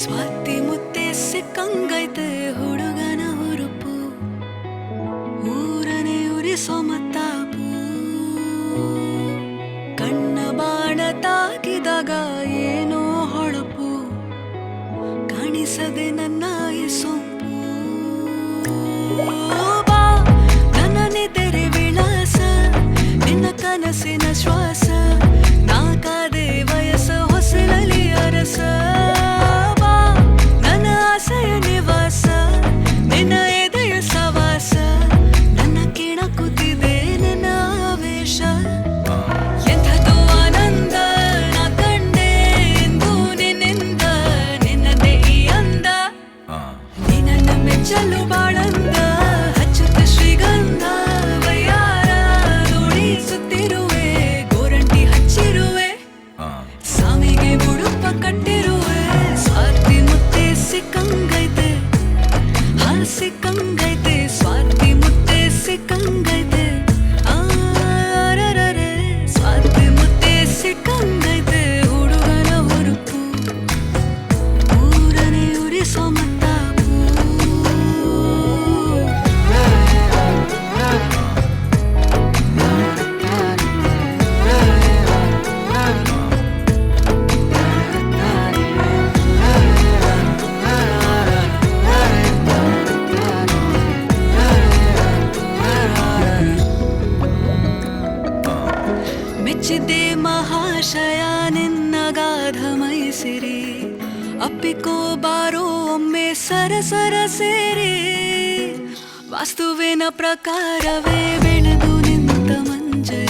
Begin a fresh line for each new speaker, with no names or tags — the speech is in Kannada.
ಸ್ವಾತಿ ಮುತ್ತೆ ಸಿಕ್ಕಂಗೈತೆ ಹುಡುಗನ ಹುರುಪು ಊರನೆ ಉರಿಸೋ ಮತ್ತಾಪು ಕಣ್ಣ ಬಾಣ ತಾಕಿದಾಗ ಏನೋ ಹೊಳಪು ಕಾಣಿಸದೆ ನನ್ನ ಈ ಸೊಂಪು ಬಾ ನನ್ನ ನಿದ್ದರೆ ವಿಳಾಸ ನಿನ್ನ ಕನಸಿನ ಶ್ವಾಸ ನಾಕಾದೆ ವಯಸ್ಸ ಹೊಸಲಲಿ ಅರಸ ಚಲು ಬಾಳಂದ ಹಚ್ಚುತ್ತ ಶ್ರೀಗಂಧ ವಯ್ಯಾರ ನುಡಿಸುತ್ತಿರುವೆ ಗೋರಂಟಿ ಹಚ್ಚಿರುವೆ ಸಾಮಿಗೆ ಮುಡುಪ ಕಟ್ಟಿರುವೆ ಸ್ವಾತಿ ಮುತ್ತೆ ಸಿಕ್ಕಂಗೈತೆ ಸಿಕ್ಕಂಗೈತೆ ಸ್ವಾತಿ ಮುತ್ತೆ ಸಿಕ್ಕಂಗೈತೆ ಆರರರೆ ಸ್ವಾತಿ ಮುತ್ತೆ ಸಿಕ್ಕಂಗೈತೆ ಹುಡುಗನ ಹುರುಪು ಊರನೆ ಉರಿಸೋ ಮೆಚ್ಚಿದ್ದೆ ಮಹಾಶಯ ನಿನ್ನ ಗಾಧ ಮೈಸಿರಿ ಅಪ್ಪಿಕೋ ಬಾರೋ ಒಮ್ಮೆ ಸರಸರ ಸೇರಿ ವಾಸ್ತುವಿನ ಪ್ರಕಾರವೇ ಬೆಳೆದು ನಿಂತ ಮಂಜರಿ